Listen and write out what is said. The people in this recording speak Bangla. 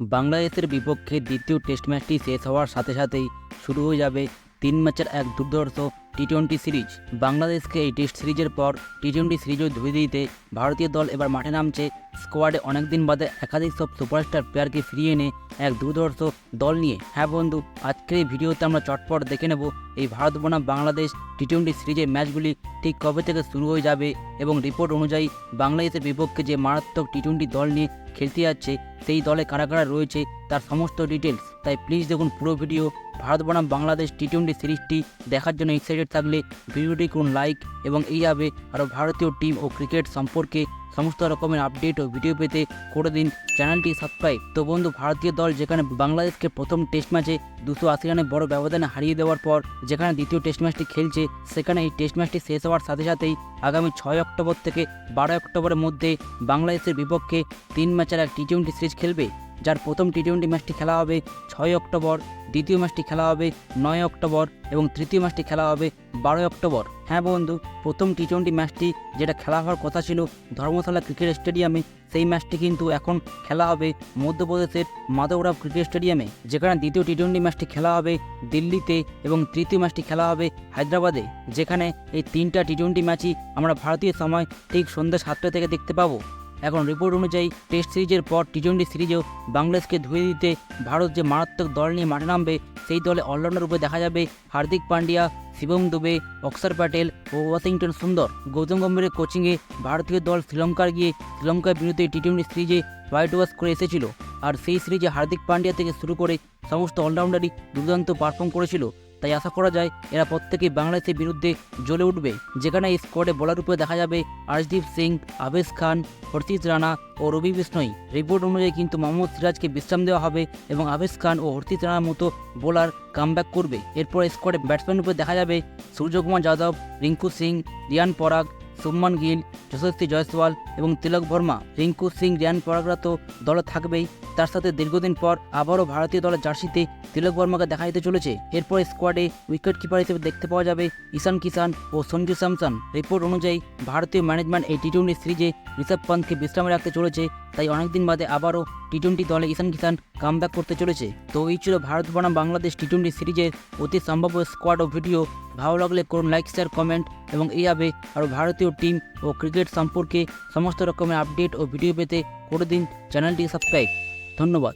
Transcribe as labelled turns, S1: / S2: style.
S1: বাংলাদেশের বিপক্ষে দ্বিতীয় টেস্ট ম্যাচটি শেষ হওয়ার সাথে সাথেই শুরু হয়ে যাবে 3 ম্যাচের এক দুর্ধর্ষ টি-20 সিরিজ। বাংলাদেশকে এই টেস্ট সিরিজের পর টি-20 সিরিজও ধুয়ে দিতে ভারতীয় দল এবার মাঠে নামছে। স্কোয়াডে অনেকদিন বাদে একাধিক সব সুপারস্টার প্লেয়ারকে ফিরিয়ে এনে এক দুর্ধর্ষ দল নিয়ে। হ্যাঁ বন্ধু, আজকের এই ভিডিওতে আমরা চটপট দেখে নেব এই ভারত বনাম বাংলাদেশ টি-20 সিরিজের ম্যাচগুলি ঠিক কবে থেকে শুরু হয়ে যাবে এবং রিপোর্ট অনুযায়ী বাংলাদেশের বিপক্ষে যে মারাত্মক টি-20 দল নিয়ে খেলতে যাচ্ছে সেই দলে কারা কারা রয়েছে তার সমস্ত ডিটেলস। তাই প্লিজ দেখুন পুরো ভিডিও। ভারত বনাম বাংলাদেশ টি-20 সিরিজটি দেখার জন্য এক্সাইটেড থাকলে ভিডিওটি করুন লাইক এবং এইভাবে আরও ভারতীয় টিম ও ক্রিকেট সম্পর্কে সমস্ত রকমের আপডেট ও ভিডিও পেতে করে দিন চ্যানেলটি সাবস্ক্রাইব। তো বন্ধু, ভারতীয় দল যেখানে বাংলাদেশকে প্রথম টেস্ট ম্যাচে 280 রানে বড় ব্যবধানে হারিয়ে দেওয়ার পর যেখানে দ্বিতীয় টেস্ট ম্যাচটি খেলছে, সেখানে এই টেস্ট ম্যাচটি শেষ হওয়ার সাথে সাথেই আগামী 6 অক্টোবর থেকে 12 অক্টোবরের মধ্যে বাংলাদেশের বিপক্ষে 3 ম্যাচের এক টি-20 সিরিজ খেলবে। যার প্রথম টি-20 ম্যাচটি খেলা হবে 6 অক্টোবর, দ্বিতীয় ম্যাচটি খেলা হবে 9 অক্টোবর এবং তৃতীয় ম্যাচটি খেলা হবে 12 অক্টোবর। হ্যাঁ বন্ধু, প্রথম টি-20 ম্যাচটি যেটা খেলা হওয়ার কথা ছিল ধর্মশালা ক্রিকেট স্টেডিয়ামে, সেই ম্যাচটি কিন্তু এখন খেলা হবে মধ্যপ্রদেশের মাধবরাও ক্রিকেট স্টেডিয়ামে। যেখানে দ্বিতীয় টি-20 ম্যাচটি খেলা হবে দিল্লিতে এবং তৃতীয় ম্যাচটি খেলা হবে হায়দ্রাবাদে। যেখানে এই 3টা টি-20 ম্যাচই আমরা ভারতীয় সময় ঠিক সন্ধ্যা 7টা থেকে দেখতে পাবো। এখন রিপোর্ট অনুযায়ী টেস্ট সিরিজের পর টি-20 সিরিজেও বাংলাদেশকে ধুয়ে দিতে ভারত যে মারাত্মক দল নিয়ে মাঠে নামবে, সেই দলে অলরাউন্ডার রূপে দেখা যাবে হার্দিক পান্ডিয়া, শিবম দুবে, অক্ষর প্যাটেল ও ওয়াশিংটন সুন্দর। গৌতম গম্ভীরের কোচিংয়ে ভারতীয় দল শ্রীলঙ্কার গিয়ে শ্রীলঙ্কার বিরুদ্ধে টি-20 সিরিজে হোয়াইট ওয়াশ করে এসেছিল। আর সেই সিরিজে হার্দিক পান্ডিয়া থেকে শুরু করে সমস্ত অলরাউন্ডারই দুর্দান্ত পারফর্ম করেছিল। তাই আশা করা যায় এরা প্রত্যেকেই বাংলাদেশের বিরুদ্ধে জ্বলে উঠবে। যেখানে এই স্কোয়াডে বলার উপরে দেখা যাবে আর্শদীপ সিং, আবেশ খান, হর্ষিত রানা ও রবি বিষ্ণই। রিপোর্ট অনুযায়ী কিন্তু মোহাম্মদ সিরাজকে বিশ্রাম দেওয়া হবে এবং আবেশ খান ও হর্ষিত রানার মতো বোলার কামব্যাক করবে। এরপর স্কোয়াডে ব্যাটসম্যান উপরে দেখা যাবে সূর্যকুমার যাদব, রিঙ্কু সিং, রিয়ান পরাগ, শুভমান গিল, যশস্বী জয়সওয়াল এবং তিলক বর্মা। রিঙ্কু সিং, রিয়ান পরাগরা তো দলে থাকবেই, তার সাথে দীর্ঘদিন পর আবারও ভারতীয় দলের জার্সিতে তিলক বর্মাকে দেখা দিতে চলেছে। এরপর স্কোয়াডে উইকেট কিপার হিসেবে দেখতে পাওয়া যাবে ঈশান কিষান ও সঞ্জু স্যামসন। রিপোর্ট অনুযায়ী ভারতীয় ম্যানেজমেন্ট এই টি-20 সিরিজে ঋষভ পন্থকে বিশ্রামে রাখতে চলেছে। তাই অনেকদিন বাদে আবারও টি-20 দলে ঈশান কিষান কামব্যাক করতে চলেছে। তো এই ছিল ভারত বনাম বাংলাদেশ টি-20 সিরিজের অতি সম্ভাব্য স্কোয়াড ও ভিডিও। ভালো লাগলে করুন লাইক, শেয়ার, কমেন্ট এবং এইভাবে আরও ভারতীয় টিম ও ক্রিকেট সম্পর্কে সমস্ত রকমের আপডেট ও ভিডিও পেতে করে দিন চ্যানেলটি সাবস্ক্রাইব। ধন্যবাদ।